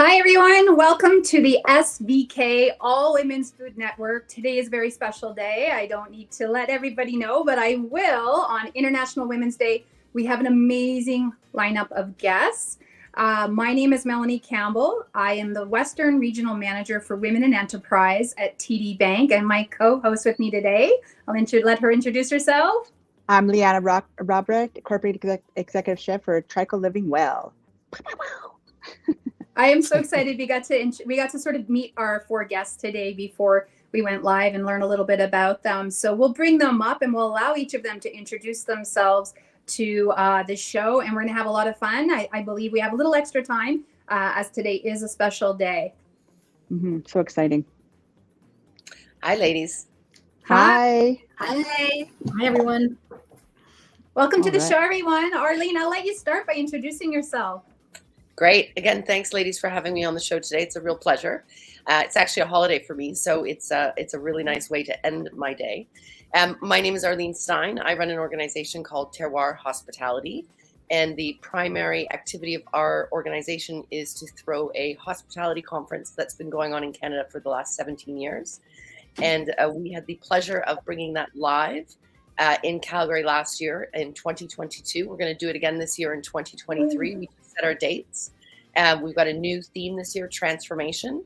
Hi, everyone. Welcome to the SVK All Women's Food Network. Today is a very special day. I don't need to let everybody know, but I will. On International Women's Day, we have an amazing lineup of guests. My name is Melanie Campbell. I am the Western Regional Manager for Women in Enterprise at TD Bank, and my co-host with me today, I'll let her introduce herself. I'm Liana Robberecht, Corporate Executive Chef for Trico Living Well. I am so excited. We got to sort of meet our four guests today before we went live and learn a little bit about them. So we'll bring them up and we'll allow each of them to introduce themselves to the show, and we're going to have a lot of fun. I believe we have a little extra time as today is a special day. So exciting. Hi, ladies. Hi. Hi, everyone. Welcome to the show, everyone. Arlene, I'll let you start by introducing yourself. Great. Again, thanks, ladies, for having me on the show today. It's a real pleasure. It's actually a holiday for me, so it's a really nice way to end my day. My name is Arlene Stein. I run an organization called Terroir Hospitality, and the primary activity of our organization is to throw a hospitality conference that's been going on in Canada for the last 17 years. And we had the pleasure of bringing that live in Calgary last year in 2022. We're going to do it again this year in 2023. We just set our dates. We've got a new theme this year, transformation,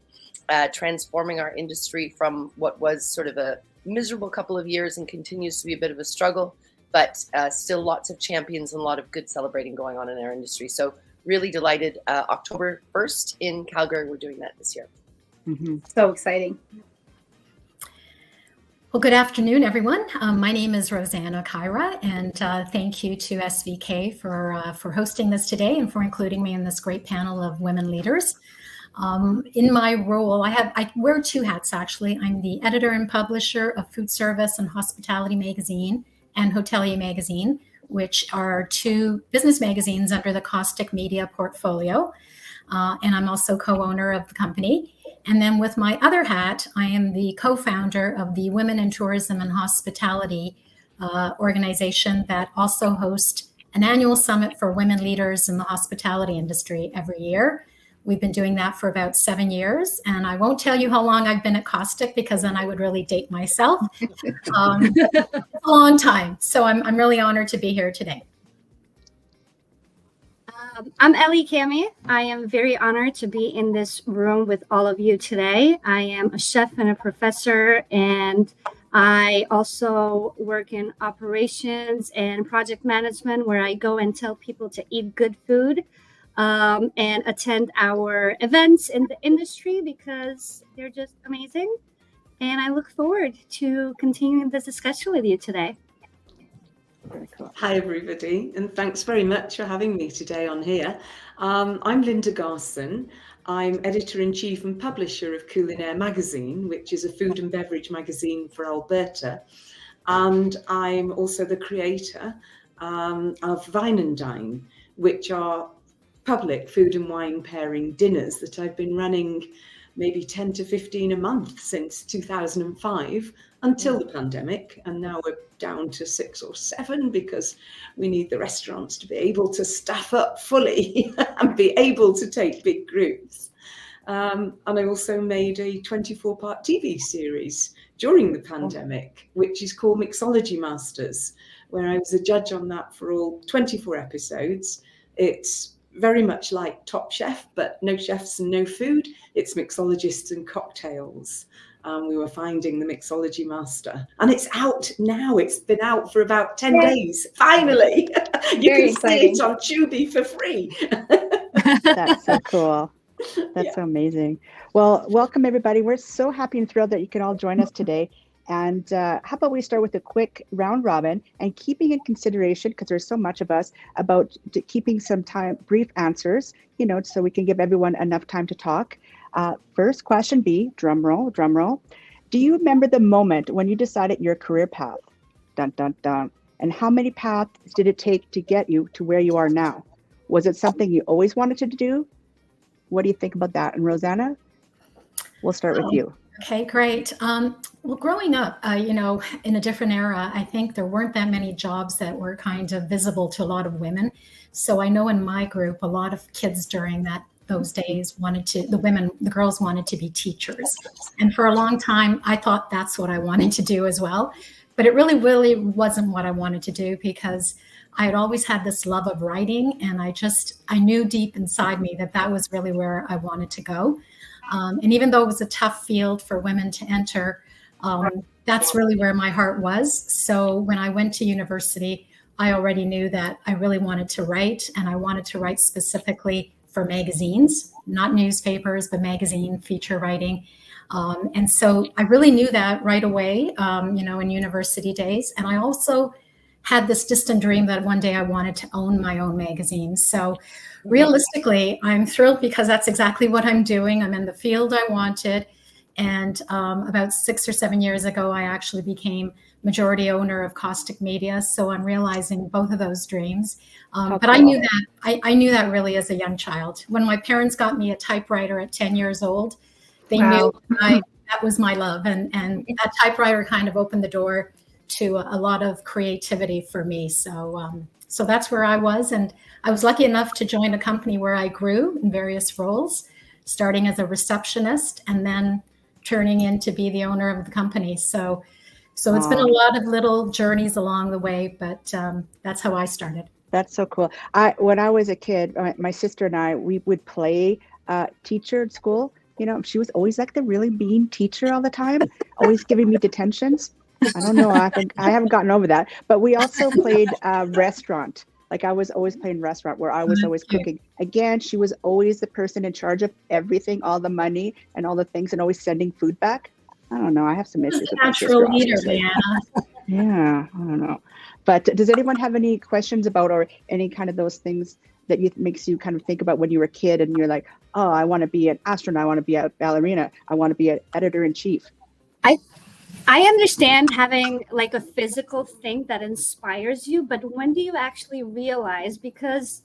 transforming our industry from what was sort of a miserable couple of years and continues to be a bit of a struggle, but still lots of champions and a lot of good celebrating going on in our industry. So really delighted. October 1st in Calgary, we're doing that this year. So exciting. Well, good afternoon, everyone. My name is Rossana Caira, and thank you to SVK for hosting this today and for including me in this great panel of women leaders. In my role, I wear two hats, actually. I'm the editor and publisher of Food Service and Hospitality Magazine and Hotelier Magazine, which are two business magazines under the Kostuch Media portfolio. And I'm also co-owner of the company. And then with my other hat, I am the co-founder of the Women in Tourism and Hospitality organization that also hosts an annual summit for women leaders in the hospitality industry every year. We've been doing that for about 7 years. And I won't tell you how long I've been at Kostuch because then I would really date myself. It's a long time. So I'm really honored to be here today. I'm Eli Cami. I am very honored to be in this room with all of you today. I am a chef and a professor, and I also work in operations and project management, where I go and tell people to eat good food and attend our events in the industry because they're just amazing. And I look forward to continuing this discussion with you today. Very cool. Hi, everybody, and thanks very much for having me today on here. I'm Linda Garson. I'm editor-in-chief and publisher of Culinaire Magazine, which is a food and beverage magazine for Alberta. And I'm also the creator of Vine Dine, which are public food and wine pairing dinners that I've been running maybe 10 to 15 a month since 2005 until the pandemic. And now we're down to 6 or 7 because we need the restaurants to be able to staff up fully and be able to take big groups. And I also made a 24-part TV series during the pandemic, which is called Mixology Masters, where I was a judge on that for all 24 episodes. It's very much like Top Chef, but no chefs and no food. It's mixologists and cocktails. We were finding the mixology master, and it's out now. It's been out for about 10 days. Finally, you Very can exciting. see it on Tubi for free. That's so cool. That's so amazing. Well, welcome, everybody. We're so happy and thrilled that you can all join us today. And how about we start with a quick round robin and keeping in consideration, because there's so much of us, about keeping some time, brief answers, so we can give everyone enough time to talk. First question B, drum roll. Do you remember the moment when you decided your career path? Dun, dun, dun. And how many paths did it take to get you to where you are now? Was it something you always wanted to do? What do you think about that? And Rossana, we'll start with you. Okay, great. Well, growing up, in a different era, I think there weren't that many jobs that were kind of visible to a lot of women. So I know in my group, a lot of kids during that those days the girls wanted to be teachers. And for a long time, I thought that's what I wanted to do as well. But it really wasn't what I wanted to do, because I had always had this love of writing, and I knew deep inside me that was really where I wanted to go. And even though it was a tough field for women to enter, that's really where my heart was. So when I went to university, I already knew that I really wanted to write, and I wanted to write specifically for magazines, not newspapers, but magazine feature writing. And so I really knew that right away, in university days. And I also had this distant dream that one day I wanted to own my own magazine. So realistically, I'm thrilled because that's exactly what I'm doing. I'm in the field I wanted. And about 6 or 7 years ago, I actually became majority owner of Kostuch Media. So I'm realizing both of those dreams. But I knew that I knew that really as a young child. When my parents got me a typewriter at 10 years old, they knew that was my love. And that typewriter kind of opened the door to a lot of creativity for me. So that's where I was. And I was lucky enough to join a company where I grew in various roles, starting as a receptionist and then turning in to be the owner of the company. So it's been a lot of little journeys along the way, but that's how I started. That's so cool. When I was a kid, my sister and I, we would play teacher at school. She was always like the really mean teacher all the time, always giving me detentions. I don't know. I haven't gotten over that. But we also played restaurant. Like I was always playing restaurant where I was always cooking. Again, she was always the person in charge of everything, all the money and all the things, and always sending food back. I don't know. I have some issues with my sister. Natural leader, Liana. Yeah, I don't know. But does anyone have any questions about, or any kind of those things that makes you kind of think about when you were a kid and you're like, oh, I want to be an astronaut, I want to be a ballerina, I want to be an editor-in-chief? I understand having like a physical thing that inspires you, but when do you actually realize? Because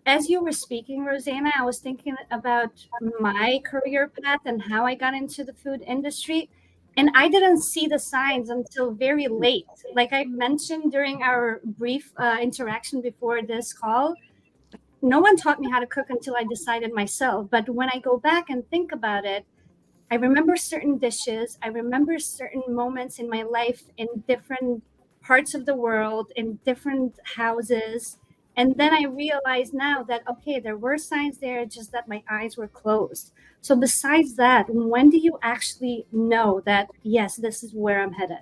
as you were speaking, Rossana, I was thinking about my career path and how I got into the food industry. And I didn't see the signs until very late. Like I mentioned during our brief interaction before this call, no one taught me how to cook until I decided myself. But when I go back and think about it, I remember certain dishes. I remember certain moments in my life in different parts of the world, in different houses. And then I realized now that, okay, there were signs there, just that my eyes were closed. So besides that, when do you actually know that, yes, this is where I'm headed?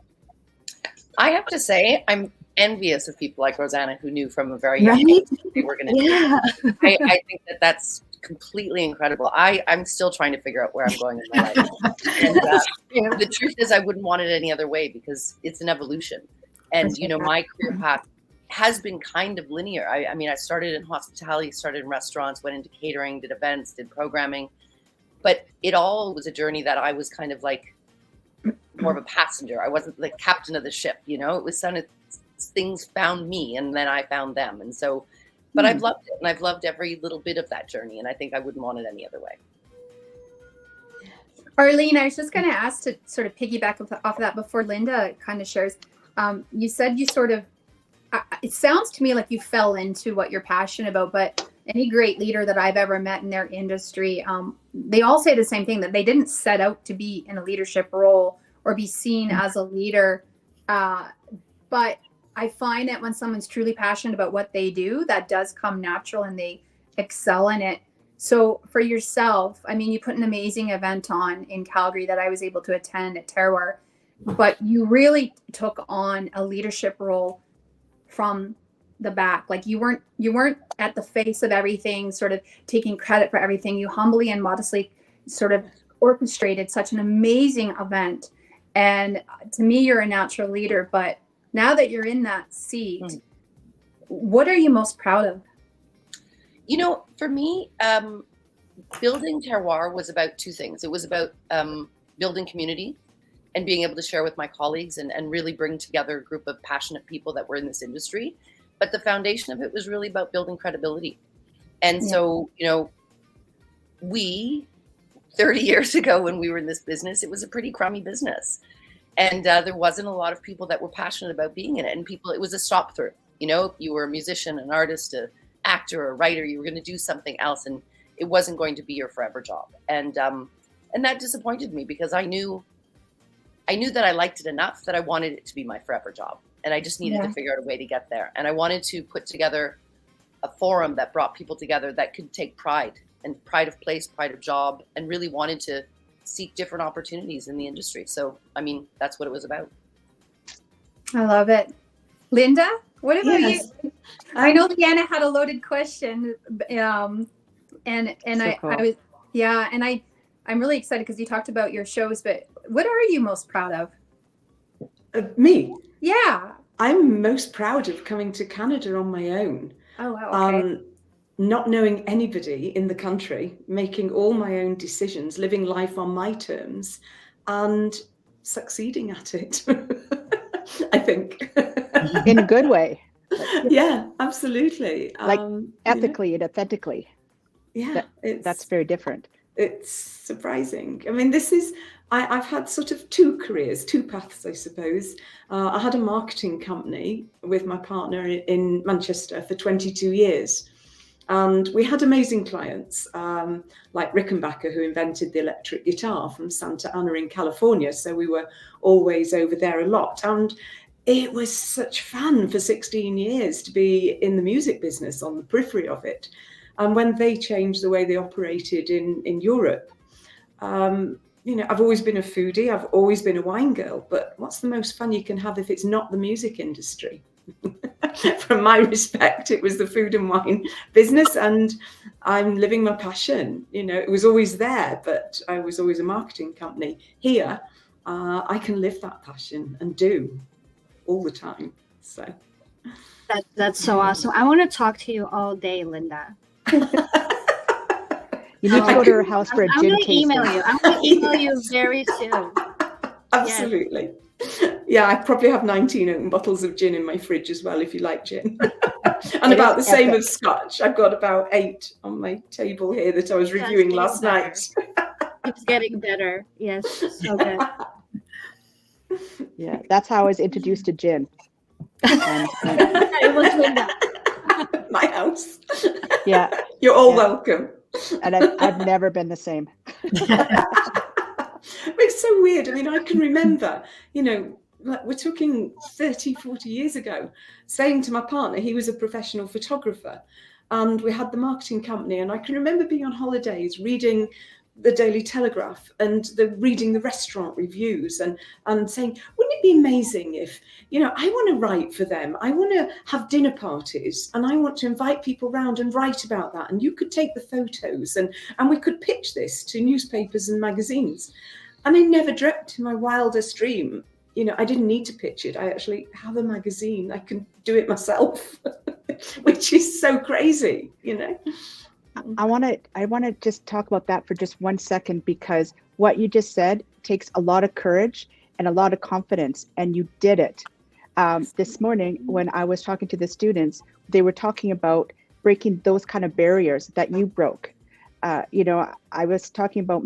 I have to say, I'm envious of people like Rossana who knew from a very young age they were going to do. I think that's completely incredible. I'm still trying to figure out where I'm going in my life. And the truth is I wouldn't want it any other way, because it's an evolution. And, my career path has been kind of linear. I mean, I started in hospitality, started in restaurants, went into catering, did events, did programming. But it all was a journey that I was kind of like more of a passenger. I wasn't the captain of the ship, It was kind of things found me and then I found them. And so, but I've loved it, and I've loved every little bit of that journey. And I think I wouldn't want it any other way. Arlene, I was just going to ask to sort of piggyback off of that before Linda kind of shares. You said you sort of, it sounds to me like you fell into what you're passionate about, but any great leader that I've ever met in their industry, they all say the same thing, that they didn't set out to be in a leadership role or be seen as a leader. But I find that when someone's truly passionate about what they do, that does come natural and they excel in it. So for yourself, I mean, you put an amazing event on in Calgary that I was able to attend at Terroir, but you really took on a leadership role from the back. Like you weren't at the face of everything, sort of taking credit for everything. You humbly and modestly sort of orchestrated such an amazing event. And to me, you're a natural leader, but now that you're in that seat, what are you most proud of? For me, building Terroir was about two things. It was about building community and being able to share with my colleagues and really bring together a group of passionate people that were in this industry. But the foundation of it was really about building credibility. And so, we, 30 years ago when we were in this business, it was a pretty crummy business. And there wasn't a lot of people that were passionate about being in it. And it was a stop through. You were a musician, an artist, an actor, a writer, you were going to do something else. And it wasn't going to be your forever job. And that disappointed me, because I knew that I liked it enough that I wanted it to be my forever job. And I just needed to figure out a way to get there. And I wanted to put together a forum that brought people together that could take pride of place, pride of job, and really wanted to seek different opportunities in the industry. So, I mean, that's what it was about. I love it. Linda, what about you? I know Liana had a loaded question. And so cool. I'm really excited because you talked about your shows, but what are you most proud of? Me? Yeah. I'm most proud of coming to Canada on my own. Oh, wow. Okay. Not knowing anybody in the country, making all my own decisions, living life on my terms, and succeeding at it. I think. In a good way. Yeah, absolutely. Like ethically and authentically. Yeah. That's very different. It's surprising. I mean, I've had sort of two careers, two paths, I suppose. I had a marketing company with my partner in Manchester for 22 years. And we had amazing clients, like Rickenbacker, who invented the electric guitar, from Santa Ana in California. So we were always over there a lot. And it was such fun for 16 years to be in the music business, on the periphery of it. And when they changed the way they operated in Europe, I've always been a foodie. I've always been a wine girl. But what's the most fun you can have if it's not the music industry? From my respect, it was the food and wine business, and I'm living my passion. It was always there, but I was always a marketing company. Here, I can live that passion and do all the time. So that's so awesome. I want to talk to you all day, Linda. You need to go to her house for a gin tasting. I'm going to email you very soon. Absolutely. Yes. Yeah, I probably have 19 open bottles of gin in my fridge as well, if you like gin. And about the same of scotch. I've got about 8 on my table here that I was reviewing last night. It's getting better. Yes, so good. Yeah, that's how I was introduced to gin. It was Linda. My house. Yeah. You're all welcome. And I've never been the same. It's so weird. I mean, I can remember, we're talking 30, 40 years ago, saying to my partner, he was a professional photographer, and we had the marketing company. And I can remember being on holidays, reading the Daily Telegraph and reading the restaurant reviews and saying, wouldn't it be amazing if, I want to write for them. I want to have dinner parties and I want to invite people round and write about that. And you could take the photos and we could pitch this to newspapers and magazines. And I never dreamt in my wildest dream, I didn't need to pitch it. I actually have a magazine. I can do it myself, which is so crazy, I want to just talk about that for just 1 second, because what you just said takes a lot of courage and a lot of confidence, and you did it. This morning, when I was talking to the students, they were talking about breaking those kind of barriers that you broke. I was talking about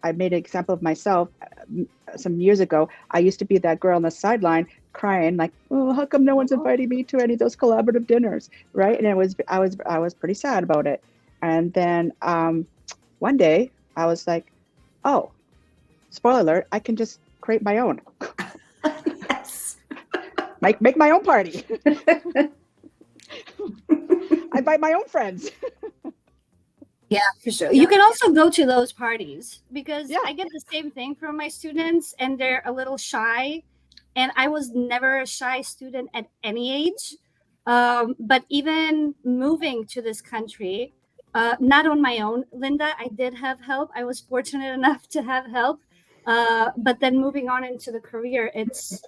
I made an example of myself some years ago. I used to be that girl on the sideline crying like, oh, how come no one's inviting me to any of those collaborative dinners, right? And I was pretty sad about it. And then one day I was like, oh, spoiler alert, I can just create my own. Yes. Make my own party. I invite my own friends. Yeah, for sure. You can also go to those parties, because I get the same thing from my students, and they're a little shy. And I was never a shy student at any age. But even moving to this country, not on my own, Linda, I did have help. I was fortunate enough to have help. But then moving on into the career, it's,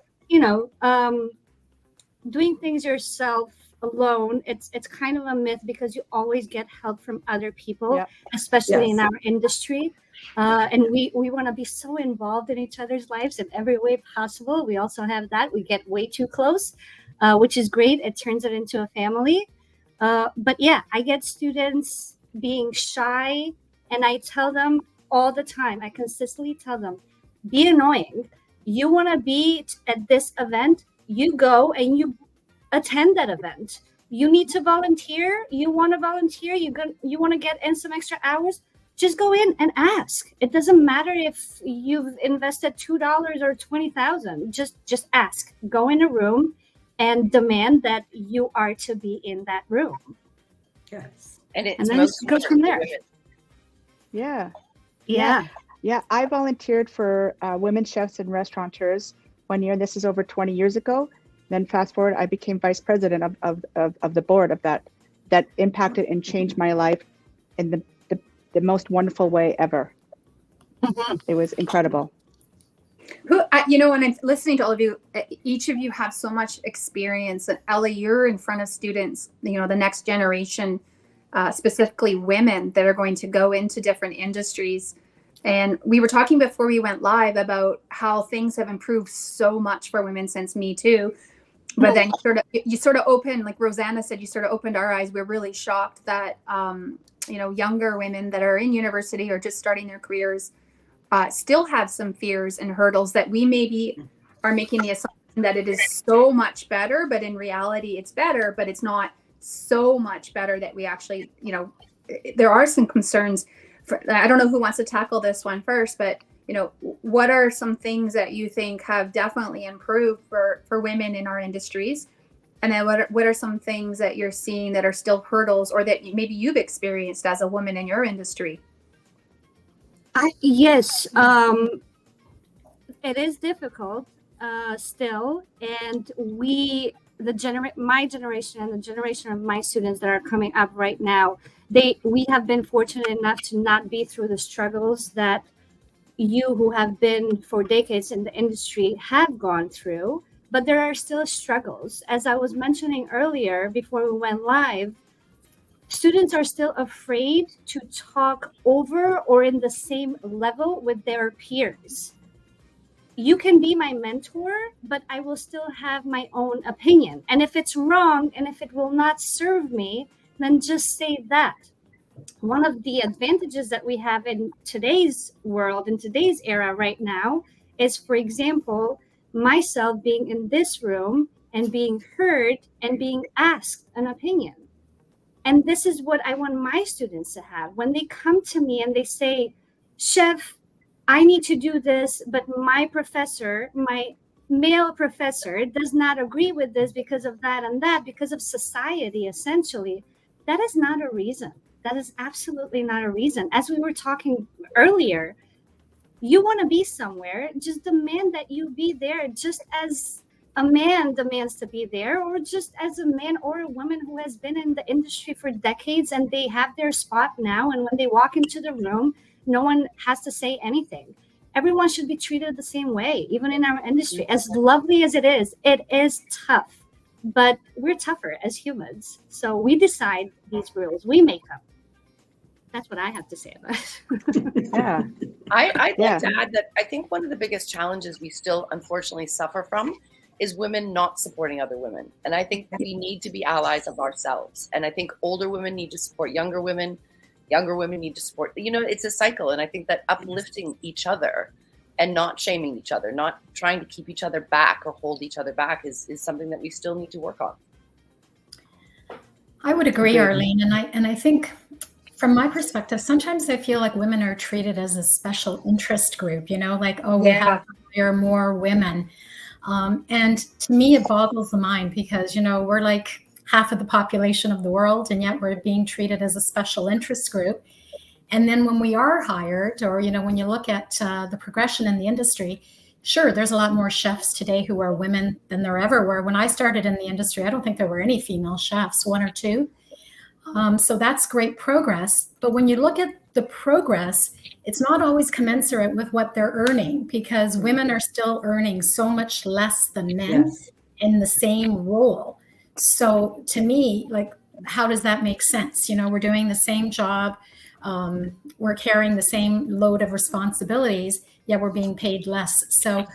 doing things yourself alone, it's kind of a myth, because you always get help from other people, especially in our industry. And we want to be so involved in each other's lives in every way possible. We also have that. We get way too close, which is great. It turns it into a family. But yeah, I get students being shy, and I tell them all the time, I consistently tell them, be annoying. You want to be at this event, you go and you attend that event. You need to volunteer. You want to volunteer. You want to get in some extra hours. Just go in and ask. It doesn't matter if you've invested $2 or $20,000. Just ask. Go in a room and demand that you are to be in that room. Yes. And then it goes from there. Yeah. Yeah. Yeah. I volunteered for women chefs and restaurateurs one year. This is over 20 years ago. Then fast forward, I became vice president of the board of that impacted and changed my life in the most wonderful way ever. Mm-hmm. It was incredible. When I'm listening to all of you, each of you have so much experience. And Ellie, you're in front of students, the next generation, specifically women that are going to go into different industries. And we were talking before we went live about how things have improved so much for women since Me Too. But then you sort of open, like Rossana said, you sort of opened our eyes. We're really shocked that, younger women that are in university or just starting their careers still have some fears and hurdles that we maybe are making the assumption that it is so much better, but in reality it's better, but it's not so much better that we actually, there are some concerns. I don't know who wants to tackle this one first, but what are some things that you think have definitely improved for women in our industries? And then what are some things that you're seeing that are still hurdles or that maybe you've experienced as a woman in your industry? Yes, it is difficult still. And my generation and the generation of my students that are coming up right now, we have been fortunate enough to not be through the struggles that you who have been for decades in the industry have gone through, but there are still struggles. As I was mentioning earlier before we went live, students are still afraid to talk over or in the same level with their peers. You can be my mentor, but I will still have my own opinion. And if it's wrong and if it will not serve me, then just say that. One of the advantages that we have in today's world, in today's era right now, is, for example, myself being in this room and being heard and being asked an opinion. And this is what I want my students to have. When they come to me and they say, Chef, I need to do this, but my male professor does not agree with this because of that and that, because of society, essentially, that is not a reason. That is absolutely not a reason. As we were talking earlier, you want to be somewhere, just demand that you be there, just as a man demands to be there, or just as a man or a woman who has been in the industry for decades and they have their spot now. And when they walk into the room, no one has to say anything. Everyone should be treated the same way, even in our industry. As lovely as it is tough, but we're tougher as humans. So we decide these rules, we make them. That's what I have to say about it. Yeah. I'd like to add that I think one of the biggest challenges we still unfortunately suffer from is women not supporting other women. And I think we need to be allies of ourselves. And I think older women need to support younger women need to support, it's a cycle. And I think that uplifting each other and not shaming each other, not trying to keep each other back or hold each other back is something that we still need to work on. I would agree, Arlene. And I think from my perspective, sometimes I feel like women are treated as a special interest group, we have to hire more women. And to me, it boggles the mind because, we're like half of the population of the world, and yet we're being treated as a special interest group. And then when we are hired, or, when you look at the progression in the industry, sure, there's a lot more chefs today who are women than there ever were. When I started in the industry, I don't think there were any female chefs, one or two. So that's great progress. But when you look at the progress, it's not always commensurate with what they're earning, because women are still earning so much less than men in the same role. So to me, how does that make sense? We're doing the same job. We're carrying the same load of responsibilities, yet we're being paid less. So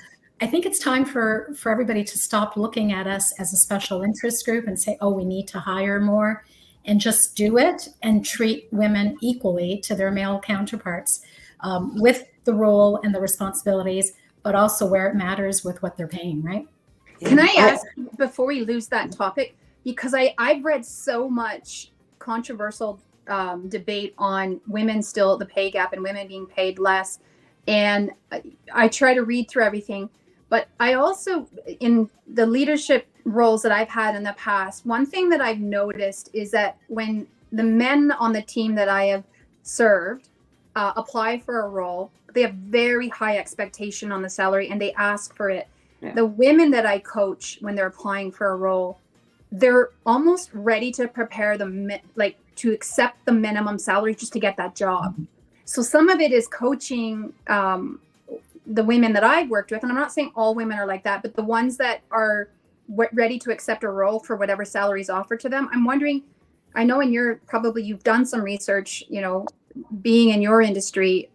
I think it's time for everybody to stop looking at us as a special interest group and say, oh, we need to hire more, and just do it and treat women equally to their male counterparts, with the role and the responsibilities, but also where it matters with what they're paying, right? Can I ask, before we lose that topic, because I've read so much controversial debate on women still, the pay gap and women being paid less. And I try to read through everything. But I also, in the leadership roles that I've had in the past, one thing that I've noticed is that when the men on the team that I have served apply for a role, they have very high expectation on the salary and they ask for it. Yeah. The women that I coach, when they're applying for a role, they're almost ready to prepare to accept the minimum salary just to get that job. So some of it is coaching the women that I've worked with, and I'm not saying all women are like that, but the ones that are ready to accept a role for whatever salary is offered to them. I'm wondering, I know you've done some research, being in your industry.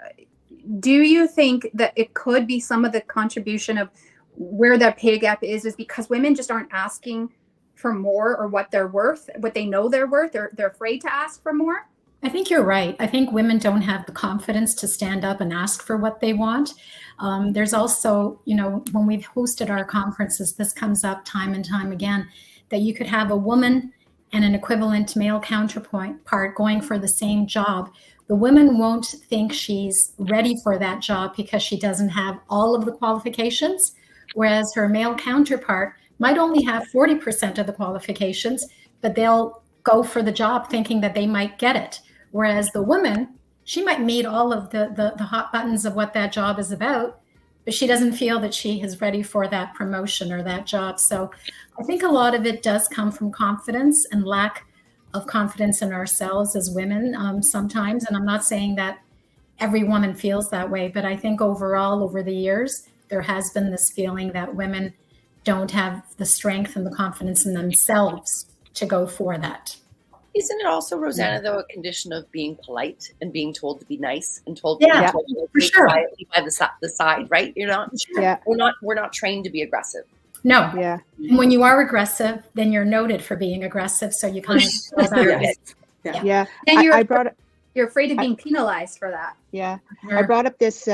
Do you think that it could be some of the contribution of where that pay gap is because women just aren't asking for more, or what they're worth, what they know they're worth? They're afraid to ask for more? I think you're right. I think women don't have the confidence to stand up and ask for what they want. There's also, when we've hosted our conferences, this comes up time and time again, that you could have a woman and an equivalent male counterpart going for the same job. The woman won't think she's ready for that job because she doesn't have all of the qualifications, whereas her male counterpart might only have 40% of the qualifications, but they'll go for the job thinking that they might get it. Whereas the woman, she might meet all of the hot buttons of what that job is about, but she doesn't feel that she is ready for that promotion or that job. So I think a lot of it does come from confidence and lack of confidence in ourselves as women sometimes. And I'm not saying that every woman feels that way, but I think overall, over the years, there has been this feeling that women don't have the strength and the confidence in themselves to go for that. Isn't it also, Rossana, though, a condition of being polite and being told to be nice and told to be quietly by the side, right? We're not trained to be aggressive. No. Yeah. And when you are aggressive, then you're noted for being aggressive. So you kind of Yeah. And you're afraid of being penalized for that. Yeah. I brought up this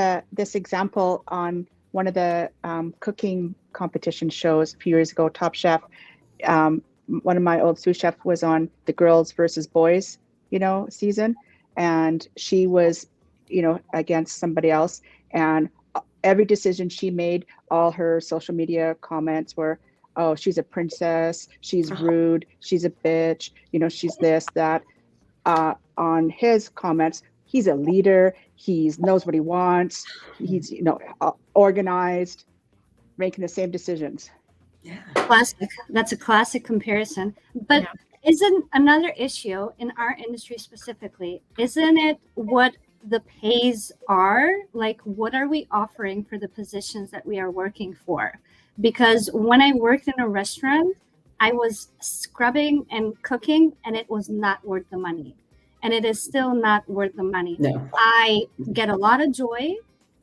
example on one of the cooking competition shows a few years ago, Top Chef. One of my old sous chef was on the girls versus boys, season. And she was, against somebody else. And every decision she made, all her social media comments were, oh, she's a princess, she's rude, she's a bitch, she's this, that. On his comments, he's a leader, he knows what he wants, he's, organized, making the same decisions. Yeah. Classic. That's a classic comparison. But isn't another issue in our industry specifically, isn't it what the pays are? Like, what are we offering for the positions that we are working for? Because when I worked in a restaurant, I was scrubbing and cooking, and it was not worth the money. And it is still not worth the money. No. I get a lot of joy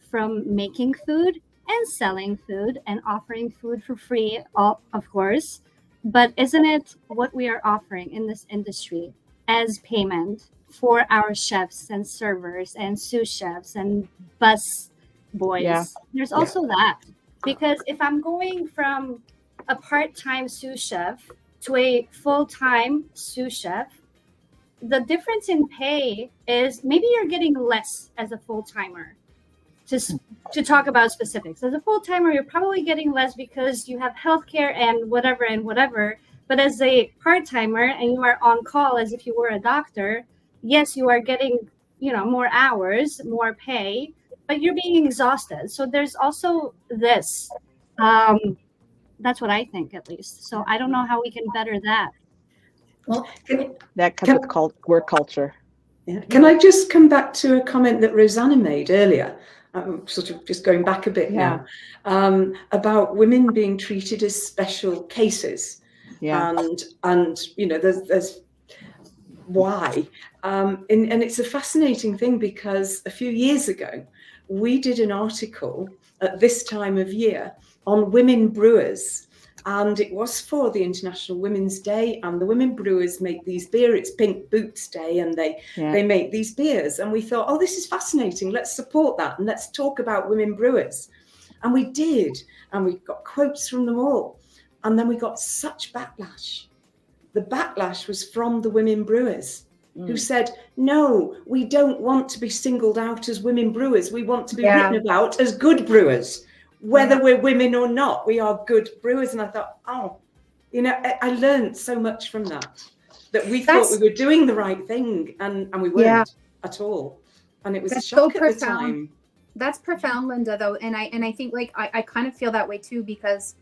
from making food and selling food and offering food for free, of course. But isn't it what we are offering in this industry as payment for our chefs and servers and sous chefs and bus boys? Yeah. There's also that. Because if I'm going from a part-time sous chef to a full-time sous chef, the difference in pay is maybe you're getting less as a full-timer. To talk about specifics. As a full-timer, you're probably getting less because you have healthcare and whatever. But as a part-timer and you are on call as if you were a doctor, yes, you are getting, more hours, more pay, but you're being exhausted. So there's also this. That's what I think, at least. So I don't know how we can better that. Well, that comes with work culture. Yeah. Can I just come back to a comment that Rossana made earlier? I'm sort of just going back a bit now, about women being treated as special cases. Yeah. And there's why. And it's a fascinating thing because a few years ago, we did an article at this time of year on women brewers. And it was for the International Women's Day, and the women brewers make these beer. It's Pink Boots Day, and they make these beers. And we thought, oh, this is fascinating. Let's support that, and let's talk about women brewers. And we did, and we got quotes from them all. And then we got such backlash the backlash was from the women brewers who said, no, we don't want to be singled out as women brewers. We want to be written about as good brewers, whether we're women or not. We are good brewers. And I thought, I learned so much from that we thought we were doing the right thing, and we weren't at all. And it was a shock at the time. That's profound, Linda, though. And I think like I kind of feel that way too, because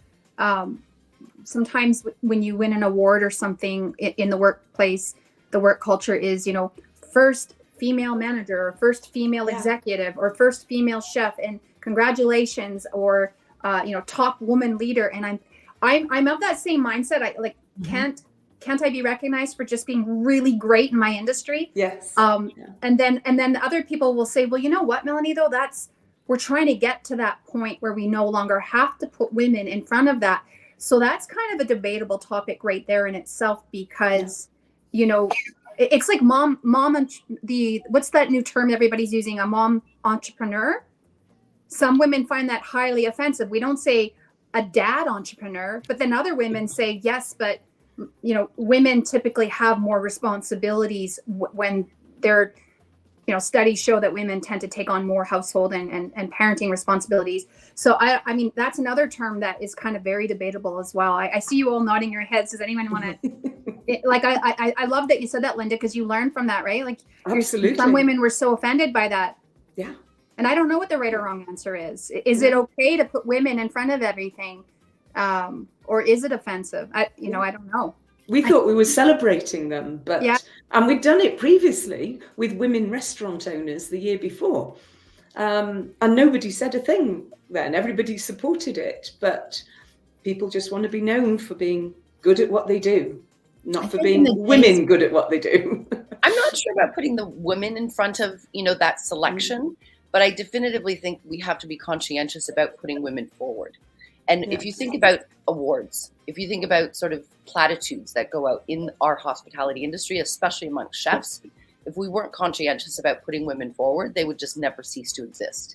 sometimes when you win an award or something in the workplace, the work culture is, first female manager or first female executive or first female chef, and congratulations, or top woman leader. And I'm of that same mindset. I like can't I be recognized for just being really great in my industry? Yes. And then other people will say, well, you know what, Melanie, though, we're trying to get to that point where we no longer have to put women in front of that. So that's kind of a debatable topic right there in itself, because, it's like mom, what's that new term everybody's using? A mom entrepreneur. Some women find that highly offensive. We don't say a dad entrepreneur, but then other women say, yes, but women typically have more responsibilities when they're, studies show that women tend to take on more household and parenting responsibilities. So I mean, that's another term that is kind of very debatable as well. I see you all nodding your heads. Does anyone want to, I love that you said that, Linda, because you learned from that, right? Like, absolutely. Some women were so offended by that. Yeah. And I don't know what the right or wrong answer is. Is it okay to put women in front of everything? Or is it offensive? I don't know. We thought we were celebrating them, and we'd done it previously with women restaurant owners the year before. And nobody said a thing then. Everybody supported it, but people just want to be known for being good at what they do, not for being women good at what they do. I'm not sure about putting the women in front of, that selection, but I definitively think we have to be conscientious about putting women forward. And if you think about awards, if you think about sort of platitudes that go out in our hospitality industry, especially among chefs, if we weren't conscientious about putting women forward, they would just never cease to exist.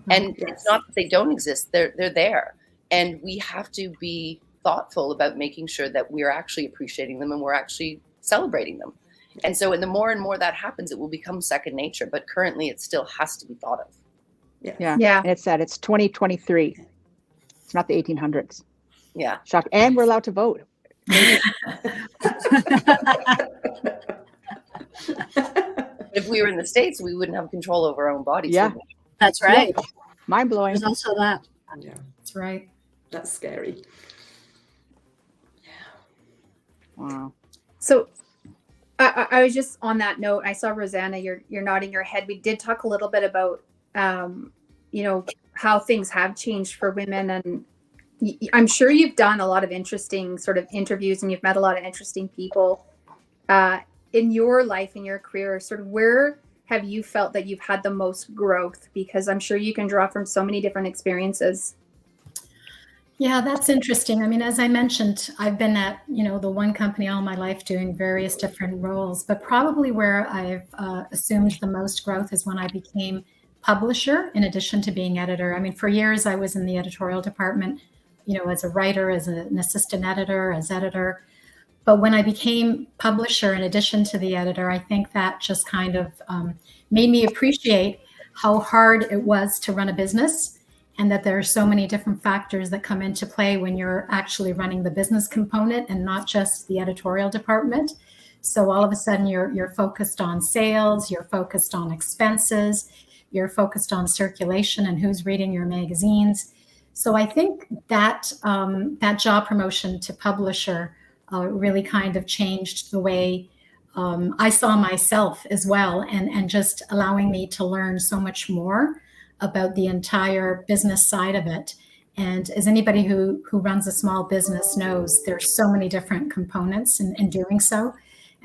And it's not that they don't exist, they're there. And we have to be thoughtful about making sure that we're actually appreciating them and we're actually celebrating them. And so the more and more that happens, it will become second nature. But currently, it still has to be thought of. Yeah. And it's 2023. It's not the 1800s. Yeah. Shock. And we're allowed to vote. If we were in the States, we wouldn't have control over our own bodies. Yeah. That's right. Yeah. Mind blowing. There's also that. Yeah. That's right. That's scary. Wow. So I was just on that note. I saw Rossana, you're nodding your head. We did talk a little bit about, how things have changed for women. And I'm sure you've done a lot of interesting sort of interviews and you've met a lot of interesting people in your life, in your career. Sort of where have you felt that you've had the most growth? Because I'm sure you can draw from so many different experiences. Yeah, that's interesting. I mean, as I mentioned, I've been at, the one company all my life doing various different roles, but probably where I've assumed the most growth is when I became publisher in addition to being editor. I mean, for years I was in the editorial department, as a writer, as an assistant editor, as editor. But when I became publisher in addition to the editor, I think that just kind of made me appreciate how hard it was to run a business, and that there are so many different factors that come into play when you're actually running the business component and not just the editorial department. So all of a sudden you're focused on sales, you're focused on expenses, you're focused on circulation and who's reading your magazines. So I think that that job promotion to publisher really kind of changed the way I saw myself as well, and just allowing me to learn so much more about the entire business side of it. And as anybody who runs a small business knows, there's so many different components in doing so,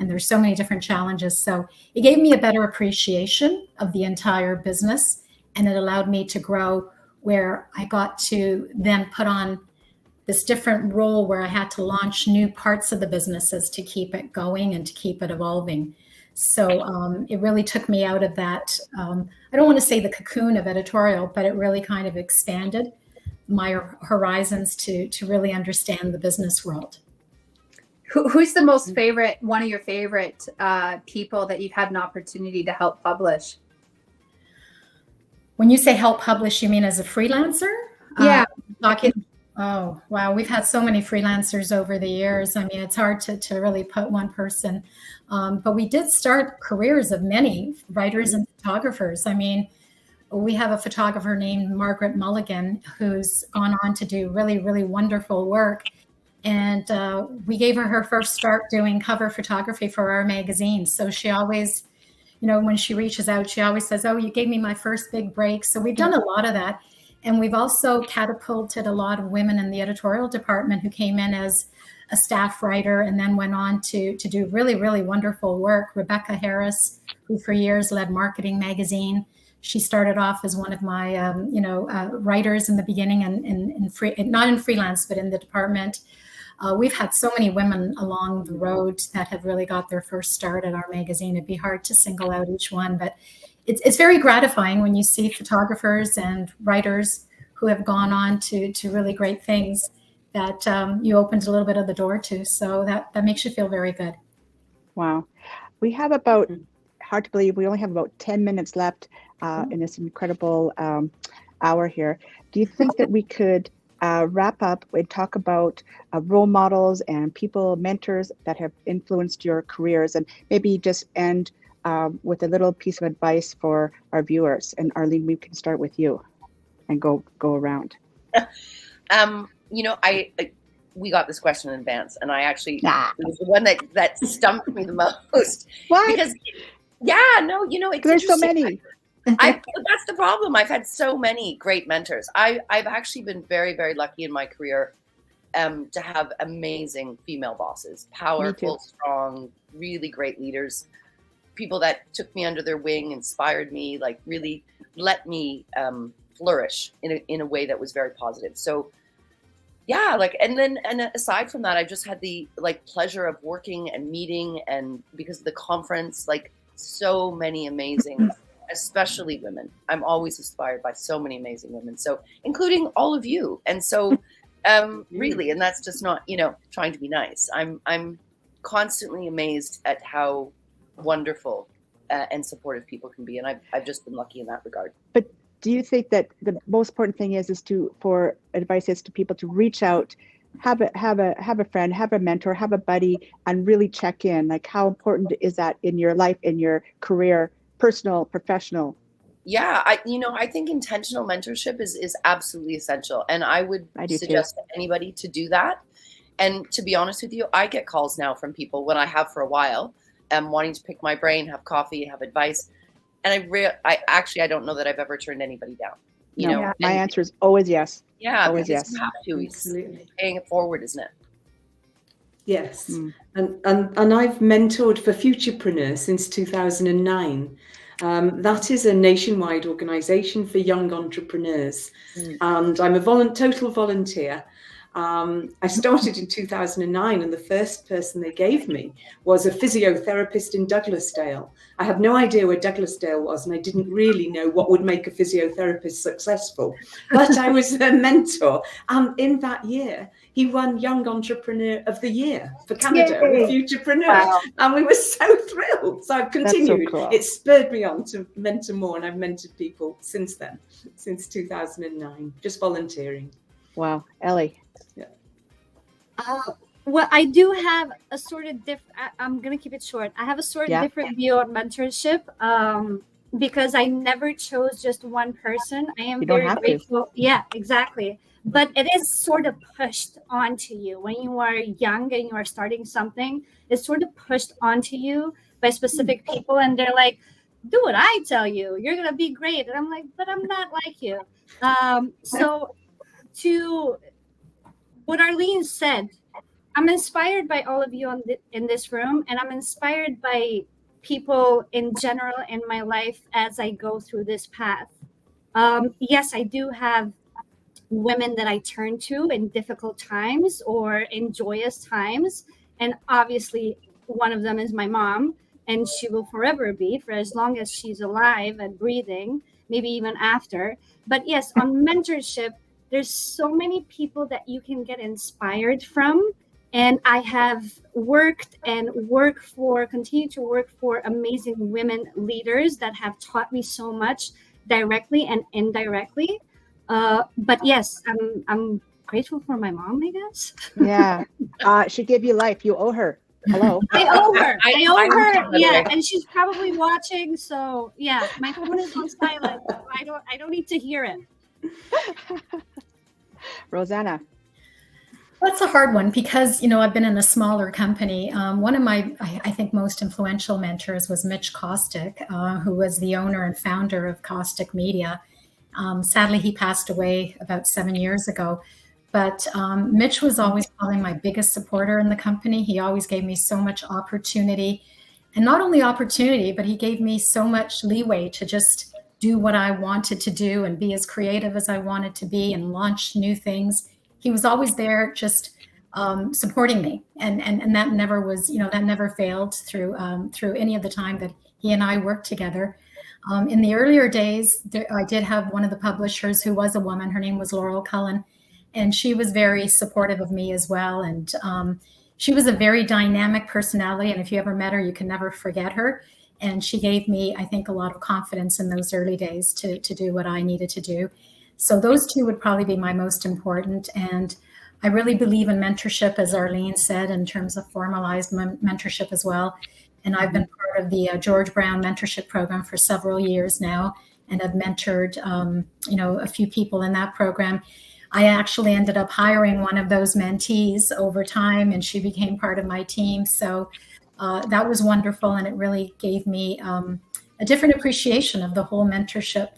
and there's so many different challenges. So it gave me a better appreciation of the entire business, and it allowed me to grow, where I got to then put on this different role where I had to launch new parts of the businesses to keep it going and to keep it evolving. So it really took me out of that, I don't want to say the cocoon of editorial, but it really kind of expanded my horizons to really understand the business world. Who's the most favorite, one of your favorite people that you've had an opportunity to help publish? When you say help publish, you mean as a freelancer? Yeah. Oh, wow. We've had so many freelancers over the years. I mean, it's hard to really put one person. But we did start careers of many writers and photographers. I mean, we have a photographer named Margaret Mulligan who's gone on to do really, really wonderful work. And we gave her first start doing cover photography for our magazine. So she always, you know, when she reaches out, she always says, oh, you gave me my first big break. So we've done a lot of that. And we've also catapulted a lot of women in the editorial department who came in as a staff writer and then went on to do really, really wonderful work. Rebecca Harris, who for years led Marketing Magazine. She started off as one of my, writers in the beginning and not in freelance, but in the department. We've had so many women along the road that have really got their first start at our magazine. It'd be hard to single out each one, but it's very gratifying when you see photographers and writers who have gone on to really great things that you opened a little bit of the door to. So that makes you feel very good. Wow. We have about, hard to believe, we only have about 10 minutes left in this incredible hour here. Do you think that we could wrap up and talk about role models and people, mentors that have influenced your careers, and maybe just end with a little piece of advice for our viewers? And Arlene, we can start with you and go around. We got this question in advance, and I actually it was the one that stumped me the most. What? Because it's there's so many. That's the problem. I've had so many great mentors. I've actually been very, very lucky in my career to have amazing female bosses, powerful, strong, really great leaders, people that took me under their wing, inspired me, like really let me flourish in a way that was very positive. So yeah, and aside from that, I've just had the pleasure of working and meeting, and because of the conference, so many amazing, especially women. I'm always inspired by so many amazing women. So including all of you. And so really, and that's just not, trying to be nice. I'm constantly amazed at how wonderful and supportive people can be. And I've just been lucky in that regard. But do you think that the most important thing is for advice is to people to reach out, have a friend, have a mentor, have a buddy, and really check in? Like, how important is that in your life, in your career, personal, professional? Yeah, I think intentional mentorship is absolutely essential. And I would suggest to anybody to do that. And to be honest with you, I get calls now from people, when I have for a while, wanting to pick my brain, have coffee, have advice. And I don't know that I've ever turned anybody down. My answer is always yes. Yeah, always yes. You have to. It's paying it forward, isn't it? Yes. And I've mentored for Futurepreneurs since 2009. That is a nationwide organization for young entrepreneurs. And I'm a total volunteer. I started in 2009, and the first person they gave me was a physiotherapist in Douglasdale. I had no idea where Douglasdale was, and I didn't really know what would make a physiotherapist successful. But I was a mentor. And in that year, he won Young Entrepreneur of the Year for Canada with Futurepreneur. Wow. And we were so thrilled. So I've continued. So cool. It spurred me on to mentor more, and I've mentored people since then, since 2009, just volunteering. Wow. Ellie. Yeah. Well, I do have a sort of I'm going to keep it short. I have a sort of different view on mentorship because I never chose just one person. I am very grateful. Yeah, exactly. But it is sort of pushed onto you when you are young and you are starting something. It's sort of pushed onto you by specific people, and they're like, do what I tell you. You're going to be great. And I'm like, but I'm not like you. So to what Arlene said, I'm inspired by all of you in this room, and I'm inspired by people in general in my life as I go through this path. Yes, I do have women that I turn to in difficult times or in joyous times. And obviously, one of them is my mom, and she will forever be for as long as she's alive and breathing, maybe even after. But yes, on mentorship, there's so many people that you can get inspired from. And I have continue to work for amazing women leaders that have taught me so much directly and indirectly. But yes, I'm grateful for my mom, I guess. Yeah. She gave you life. You owe her. Hello. I owe her. I owe her. Yeah, way. and she's probably watching. So yeah, my phone is on silent. So I don't need to hear it. Rossana. That's a hard one because, I've been in a smaller company. One of my, I think, most influential mentors was Mitch Kostuch, who was the owner and founder of Kostuch Media. Sadly, he passed away about 7 years ago. But Mitch was always probably my biggest supporter in the company. He always gave me so much opportunity. And not only opportunity, but he gave me so much leeway to just do what I wanted to do and be as creative as I wanted to be and launch new things. He was always there just supporting me. And that never was, that never failed through any of the time that he and I worked together. In the earlier days, I did have one of the publishers who was a woman. Her name was Laurel Cullen. And she was very supportive of me as well. And she was a very dynamic personality. And if you ever met her, you can never forget her. And she gave me, I think, a lot of confidence in those early days to do what I needed to do. So those two would probably be my most important. And I really believe in mentorship, as Arlene said, in terms of formalized mentorship as well. And I've been part of the George Brown mentorship program for several years now. And I've mentored, a few people in that program. I actually ended up hiring one of those mentees over time, and she became part of my team. So that was wonderful, and it really gave me a different appreciation of the whole mentorship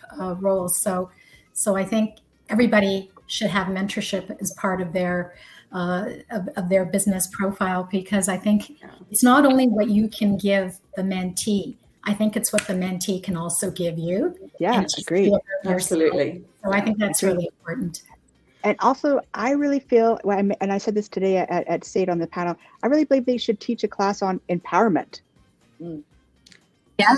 role. So I think everybody should have mentorship as part of their business profile, because I think it's not only what you can give the mentee. I think it's what the mentee can also give you. Yeah, agreed. Absolutely. So I think that's really important. And also, I really feel, and I said this today at SAID on the panel, I really believe they should teach a class on empowerment. Yeah,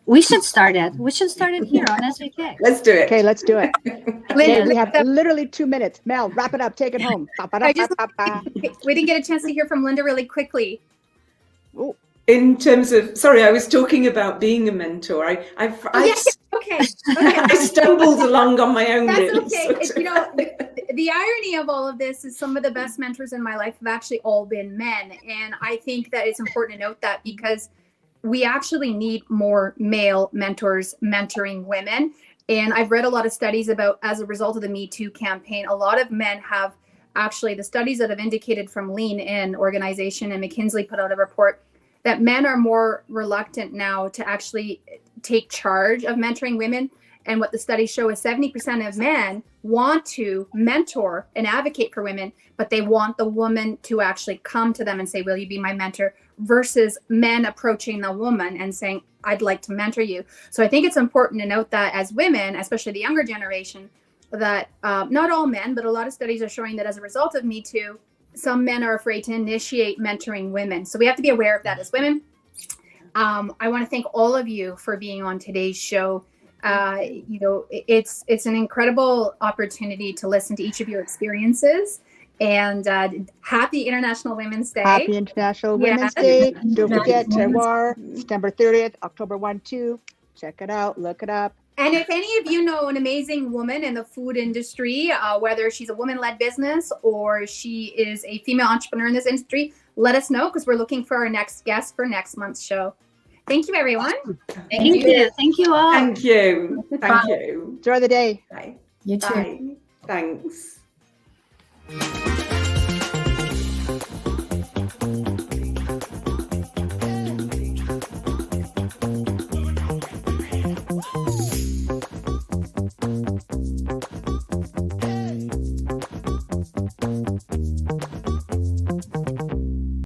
we should start it. We should start it here on SVK. Let's do it. Okay, let's do it. Okay, we have literally 2 minutes. Mel, wrap it up. Take it home. We didn't get a chance to hear from Linda really quickly. Ooh. In terms of, sorry, I was talking about being a mentor. Okay. I stumbled along on my own. That's really, okay. sort of. The irony of all of this is some of the best mentors in my life have actually all been men. And I think that it's important to note that, because we actually need more male mentors mentoring women. And I've read a lot of studies about, as a result of the Me Too campaign, a lot of men have actually, the studies that have indicated from Lean In organization and McKinsey put out a report that men are more reluctant now to actually take charge of mentoring women. And what the studies show is 70% of men want to mentor and advocate for women, but they want the woman to actually come to them and say, will you be my mentor? Versus men approaching the woman and saying, I'd like to mentor you. So I think it's important to note that as women, especially the younger generation, that not all men, but a lot of studies are showing that as a result of Me Too, some men are afraid to initiate mentoring women. So we have to be aware of that as women. I want to thank all of you for being on today's show. It's an incredible opportunity to listen to each of your experiences. And happy International Women's Day. Happy International Women's Day. Don't forget Terroir, September 30th, October 1-2. Check it out. Look it up. And if any of you know an amazing woman in the food industry, whether she's a woman-led business or she is a female entrepreneur in this industry, let us know, because we're looking for our next guest for next month's show. Thank you, everyone. Thank you. Thank you all. Thank you. Thank you. Enjoy the day. Bye. You too. Bye. Thanks.